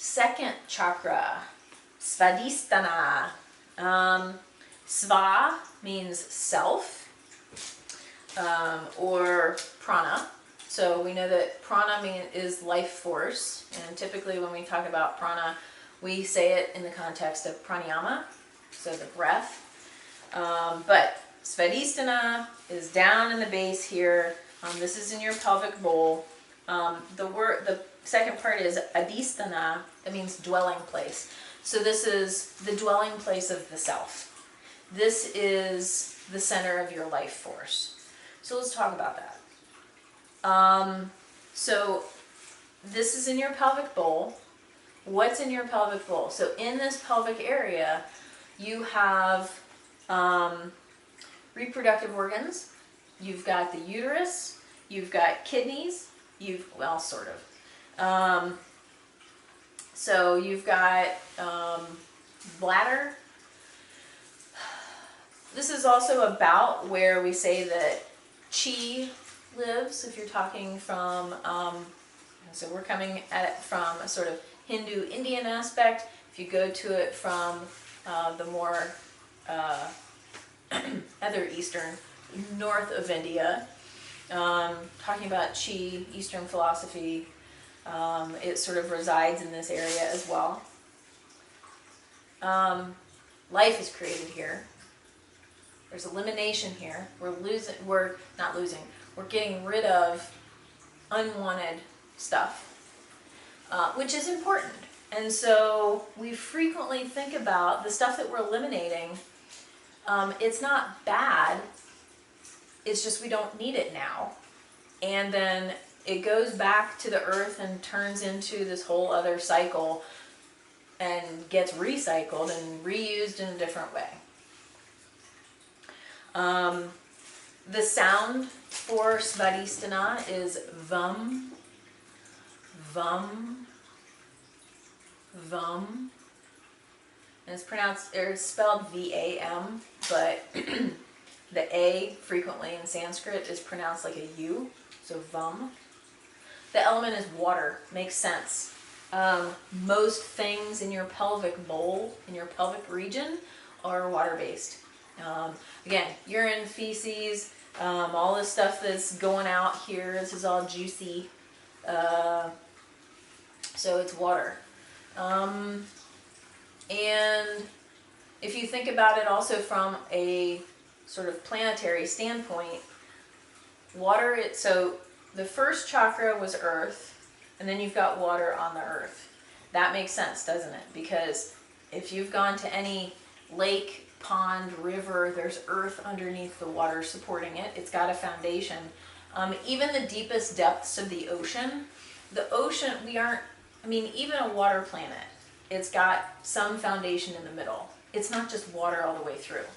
second chakra, Svadhisthana. Sva means self, or prana. So we know that prana is life force, and typically when we talk about prana, we say it in the context of pranayama, so the breath. But Svadhisthana is down in the base here. This is in your pelvic bowl. The second part is adhisthana. That means dwelling place. So this is the dwelling place of the self. This is the center of your life force. So let's talk about that. So this is in your pelvic bowl. What's in your pelvic bowl? So in this pelvic area, you have reproductive organs. You've got the uterus. You've got kidneys. Well, sort of. So you've got bladder. This is also about where we say that chi lives, if you're talking from, so we're coming at it from a sort of Hindu-Indian aspect. If you go to it from the more other eastern, north of India, talking about chi, Eastern philosophy, it sort of resides in this area as well. Life is created here. There's elimination here. We're getting rid of unwanted stuff, which is important. And so we frequently think about the stuff that we're eliminating. It's not bad. It's just we don't need it now. And then it goes back to the earth and turns into this whole other cycle and gets recycled and reused in a different way. The sound for Svadhisthana is vam, vam, vam. And it's spelled V-A-M, but the A frequently in Sanskrit is pronounced like a U, so vam. The element is water, makes sense. Most things in your pelvic bowl, in your pelvic region, are water-based. Again, urine, feces, all this stuff that's going out here, this is all juicy. So it's water. And if you think about it also from a sort of planetary standpoint, water, so the first chakra was earth, and then you've got water on the earth. That makes sense, doesn't it? Because if you've gone to any lake, pond, river, there's earth underneath the water supporting it. It's got a foundation. Even the deepest depths of the ocean, even a water planet, it's got some foundation in the middle. It's not just water all the way through.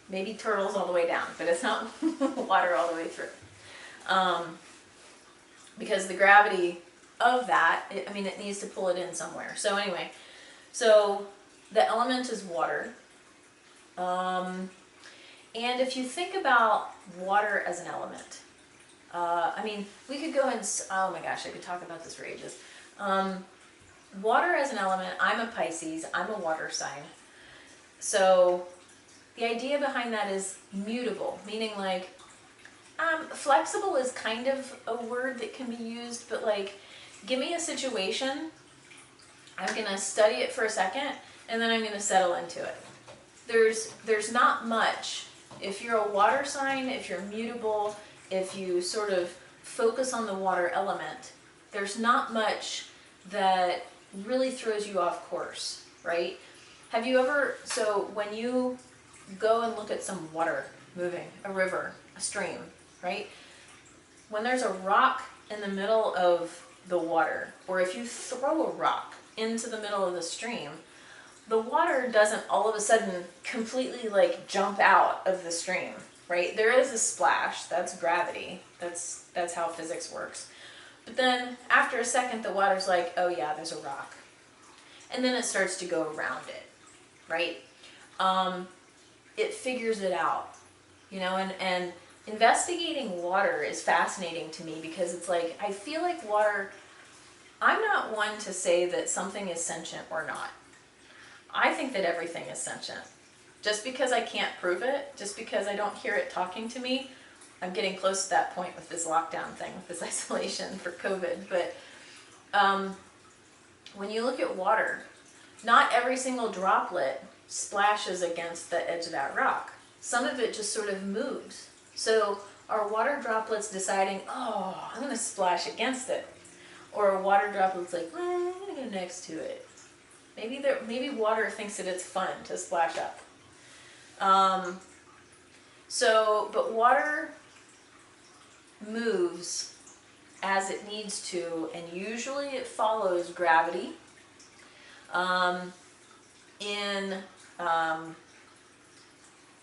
Maybe turtles all the way down, but it's not water all the way through. Because the gravity of that, it needs to pull it in somewhere. So anyway, so the element is water. And if you think about water as an element, we could go and, oh my gosh, I could talk about this for ages. Water as an element, I'm a Pisces, I'm a water sign. So the idea behind that is mutable, meaning like, flexible is kind of a word that can be used, but like, give me a situation, I'm going to study it for a second, and then I'm going to settle into it. There's not much. If you're a water sign, if you're mutable, if you sort of focus on the water element, there's not much that really throws you off course, right? Have you ever, so when you go and look at some water moving, a river, a stream, right? When there's a rock in the middle of the water, or if you throw a rock into the middle of the stream, the water doesn't all of a sudden completely like jump out of the stream, right? There is a splash, that's gravity, that's how physics works. But then after a second, the water's like, oh yeah, there's a rock. And then it starts to go around it, right? It figures it out, and investigating water is fascinating to me because it's like, I feel like water I'm not one to say that something is sentient or not. I think that everything is sentient. Just because I can't prove it, just because I don't hear it talking to me, I'm getting close to that point with this lockdown thing, with this isolation for COVID. But when you look at water, not every single droplet splashes against the edge of that rock. Some of it just sort of moves. So are water droplets deciding, oh, I'm going to splash against it? Or are water droplets like, I'm going to go next to it? Maybe water thinks that it's fun to splash up. But water moves as it needs to, and usually it follows gravity. In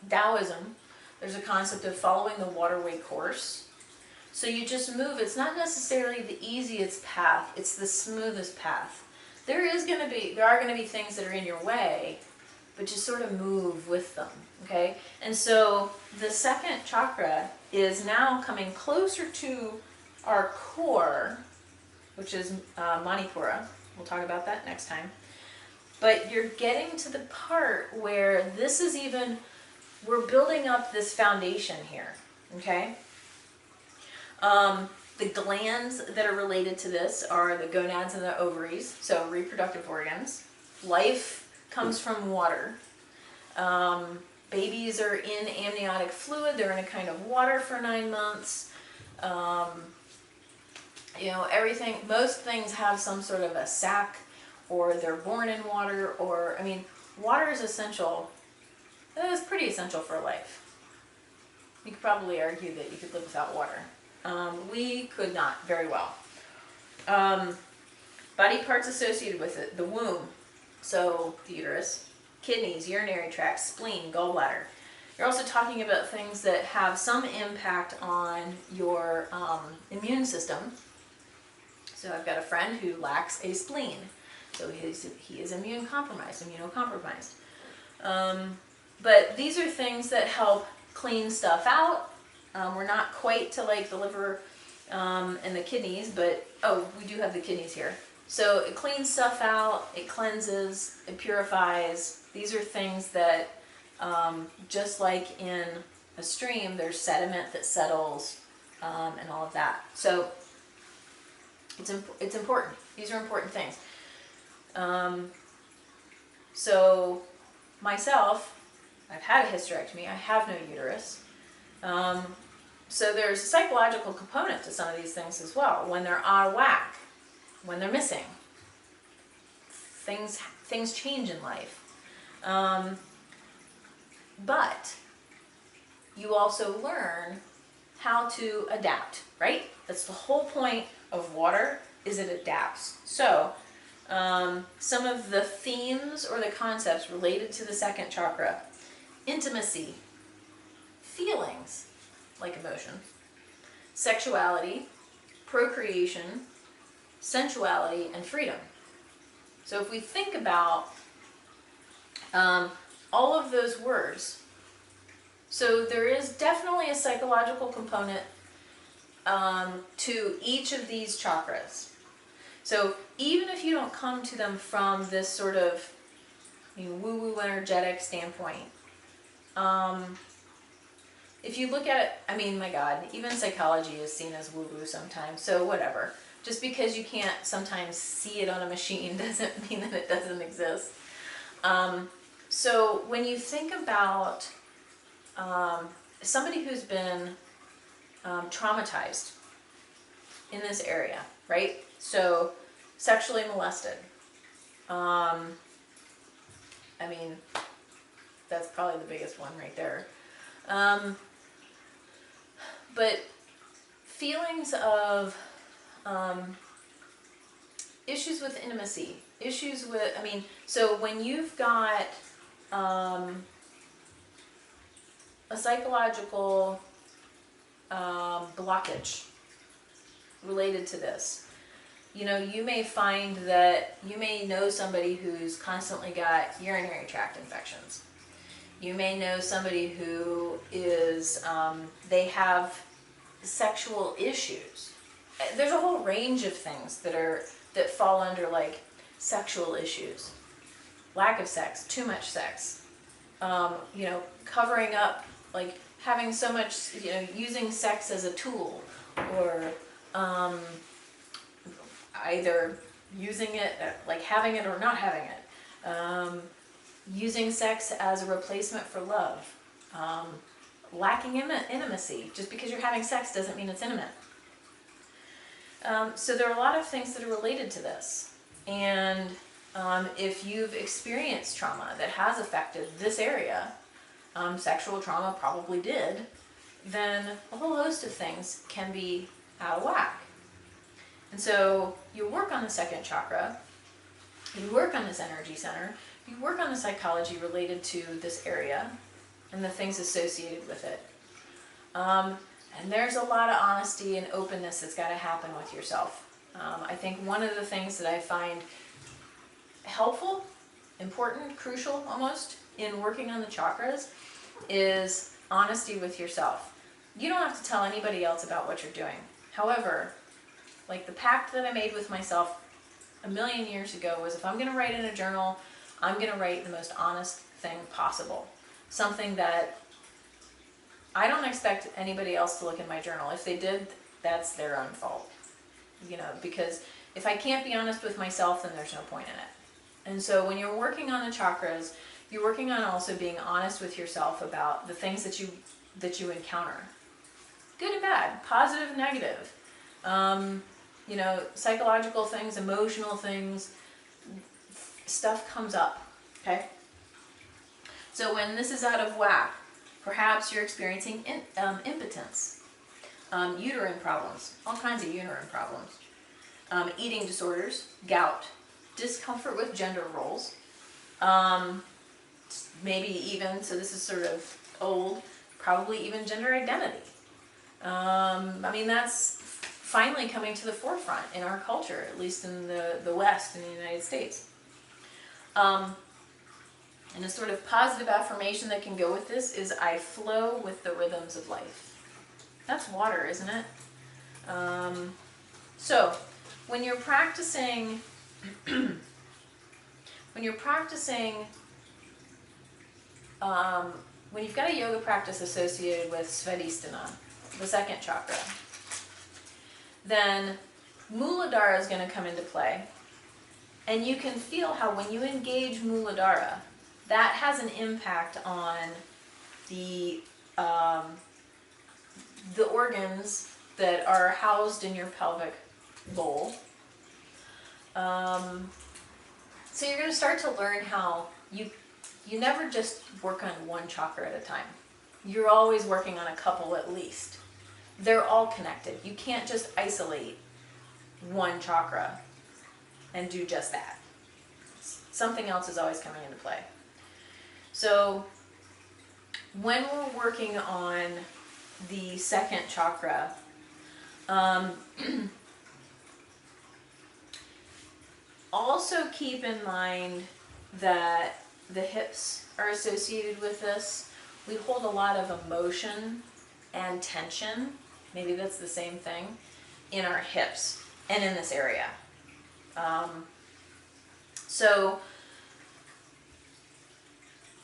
Taoism, there's a concept of following the waterway course. So you just move. It's not necessarily the easiest path, it's the smoothest path. There are going to be things that are in your way, but you sort of move with them, okay? And so the second chakra is now coming closer to our core, which is Manipura. We'll talk about that next time. But you're getting to the part where we're building up this foundation here, okay? The glands that are related to this are the gonads and the ovaries, so reproductive organs. Life comes from water. Babies are in amniotic fluid. They're in a kind of water for 9 months. Most things have some sort of a sac, or they're born in water, water is essential. It is pretty essential for life. You could probably argue that you could live without water. We could not very well. Body parts associated with it: the womb, so the uterus, kidneys, urinary tract, spleen, gallbladder. You're also talking about things that have some impact on your immune system. So I've got a friend who lacks a spleen, so he is immunocompromised. But these are things that help clean stuff out. We're not quite to like the liver and the kidneys, but we do have the kidneys here. So it cleans stuff out, it cleanses, it purifies. These are things that, just like in a stream, there's sediment that settles and all of that. So it's important. These are important things. So myself, I've had a hysterectomy. I have no uterus. So there's a psychological component to some of these things as well. When they're out of whack, when they're missing, things change in life. But you also learn how to adapt, right? That's the whole point of water, is it adapts. So some of the themes or the concepts related to the second chakra: intimacy, feelings, like emotion, sexuality, procreation, sensuality, and freedom. So if we think about all of those words, so there is definitely a psychological component to each of these chakras. So even if you don't come to them from this sort of woo-woo energetic standpoint, if you look at it, my God, even psychology is seen as woo-woo sometimes, so whatever. Just because you can't sometimes see it on a machine doesn't mean that it doesn't exist. So when you think about somebody who's been traumatized in this area, right? So sexually molested. That's probably the biggest one right there. But feelings of issues with intimacy, issues with, so when you've got a psychological blockage related to this, you may find that you may know somebody who's constantly got urinary tract infections. You may know somebody who is, they have sexual issues. There's a whole range of things that are that fall under like sexual issues, lack of sex, too much sex, you know, covering up, like having so much, you know, using sex as a tool, or either using it, like having it or not having it, using sex as a replacement for love, lacking intimacy. Just because you're having sex doesn't mean it's intimate. So there are a lot of things that are related to this. And if you've experienced trauma that has affected this area, sexual trauma probably did, then a whole host of things can be out of whack. And so you work on the second chakra, you work on this energy center, you work on the psychology related to this area and the things associated with it. And there's a lot of honesty and openness that's got to happen with yourself. I think one of the things that I find helpful, important, crucial almost, in working on the chakras is honesty with yourself. You don't have to tell anybody else about what you're doing. However, like the pact that I made with myself a million years ago was, if I'm going to write in a journal, I'm going to write the most honest thing possible. Something that I don't expect anybody else to look in my journal. If they did, that's their own fault. You know, because if I can't be honest with myself, then there's no point in it. And so when you're working on the chakras, you're working on also being honest with yourself about the things that you encounter. Good and bad, positive, negative. You know, psychological things, emotional things, stuff comes up, okay? So when this is out of whack, perhaps you're experiencing impotence, uterine problems, all kinds of uterine problems, eating disorders, gout, discomfort with gender roles, maybe even, so this is sort of old, probably even gender identity. I mean, that's finally coming to the forefront in our culture, at least in the West, in the United States. And a sort of positive affirmation that can go with this is, I flow with the rhythms of life. That's water, isn't it? So when you're practicing, when you've got a yoga practice associated with Svadhisthana, the second chakra, then Muladhara is going to come into play. And you can feel how when you engage Muladhara, that has an impact on the organs that are housed in your pelvic bowl. So you're going to start to learn how you never just work on one chakra at a time. You're always working on a couple at least. They're all connected. You can't just isolate one chakra and do just that. Something else is always coming into play. So when we're working on the second chakra, also keep in mind that the hips are associated with this. We hold a lot of emotion and tension, maybe that's the same thing, in our hips and in this area. So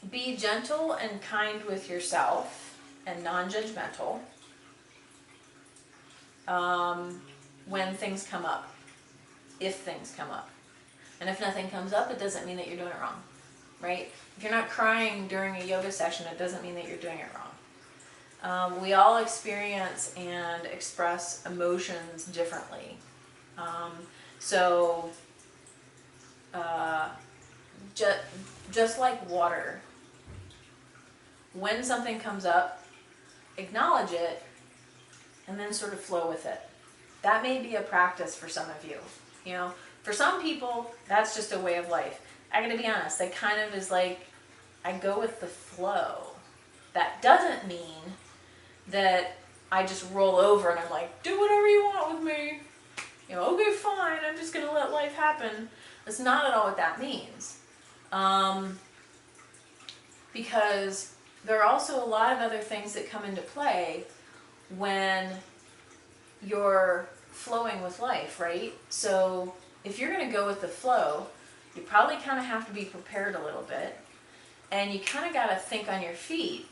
be gentle and kind with yourself and non-judgmental when things come up, if things come up. And if nothing comes up, it doesn't mean that you're doing it wrong, right? If you're not crying during a yoga session, it doesn't mean that you're doing it wrong. We all experience and express emotions differently. So just like water, when something comes up, acknowledge it and then sort of flow with it. That may be a practice for some of you. You know, for some people, that's just a way of life. I gotta be honest, that kind of is like, I go with the flow. That doesn't mean that I just roll over and I'm like, do whatever you want with me. You know, okay, fine, I'm just gonna let life happen. That's not at all what that means. Because there are also a lot of other things that come into play when you're flowing with life, right? So if you're going to go with the flow, you probably kind of have to be prepared a little bit. And you kind of got to think on your feet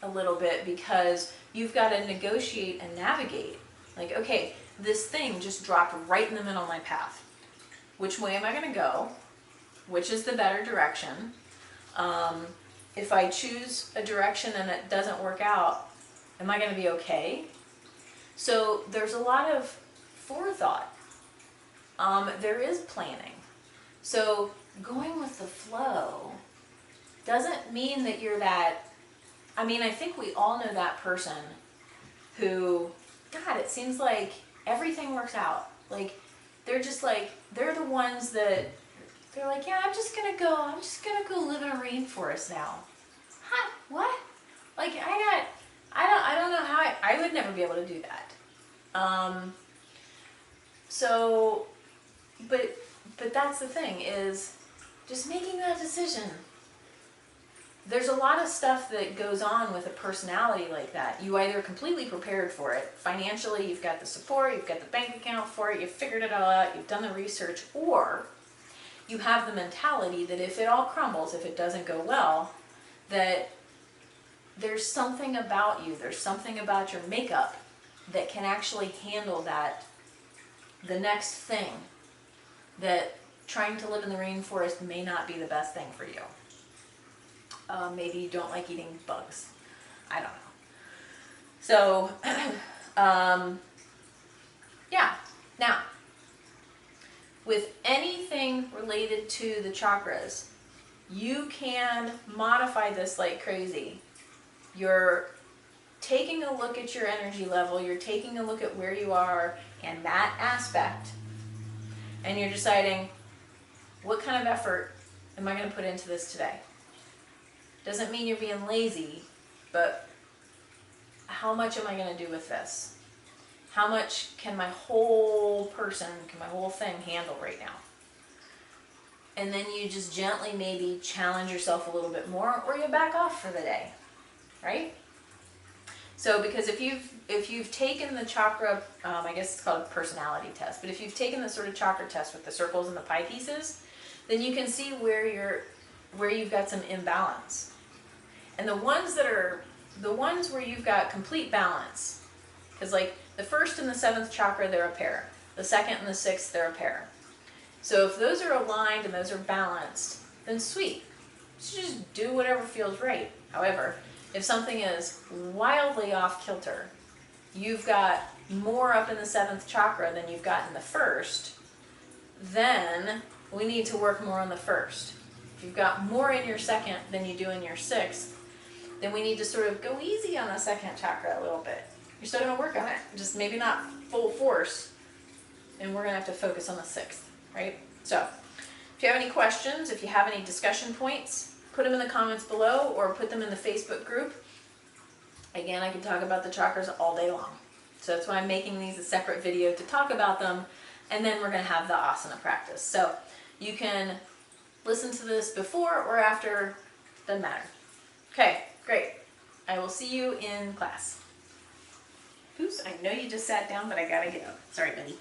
a little bit, because you've got to negotiate and navigate. Like, okay, this thing just dropped right in the middle of my path. Which way am I going to go? Which is the better direction? If I choose a direction and it doesn't work out, am I going to be okay? So there's a lot of forethought. There is planning. So going with the flow doesn't mean that you're that, I mean, I think we all know that person who, God, it seems like everything works out. Like, they're just like, they're the ones that, they're like, yeah, I'm just gonna go live in a rainforest now. Huh? What? Like, I don't know how I would never be able to do that. So, but that's the thing, is just making that decision. There's a lot of stuff that goes on with a personality like that. You either completely prepared for it. Financially, you've got the support, you've got the bank account for it, you've figured it all out, you've done the research, or you have the mentality that if it all crumbles, if it doesn't go well, that there's something about you, there's something about your makeup that can actually handle that, the next thing, that trying to live in the rainforest may not be the best thing for you. Maybe you don't like eating bugs. I don't know. So, yeah. Now, with anything related to the chakras, you can modify this like crazy. You're taking a look at your energy level, you're taking a look at where you are and that aspect, and you're deciding, what kind of effort am I going to put into this today? Doesn't mean you're being lazy, but how much am I going to do with this? How much can my whole person, can my whole thing handle right now? And then you just gently maybe challenge yourself a little bit more, or you back off for the day, right? So, because if you've taken the chakra, I guess it's called a personality test, but if you've taken the sort of chakra test with the circles and the pie pieces, then you can see where you've got some imbalance. And the ones where you've got complete balance, because like the first and the seventh chakra, they're a pair. The second and the sixth, they're a pair. So if those are aligned and those are balanced, then sweet. You just do whatever feels right. However, if something is wildly off kilter, you've got more up in the seventh chakra than you've got in the first, then we need to work more on the first. If you've got more in your second than you do in your sixth, then we need to sort of go easy on the second chakra a little bit. You're still going to work on it, just maybe not full force, and we're going to have to focus on the sixth, right? So, if you have any questions, if you have any discussion points, put them in the comments below or put them in the Facebook group. Again, I could talk about the chakras all day long. So that's why I'm making these a separate video to talk about them, and then we're going to have the asana practice. So you can listen to this before or after, doesn't matter. Okay, great. I will see you in class. Oops, I know you just sat down, but I gotta go. Sorry, buddy.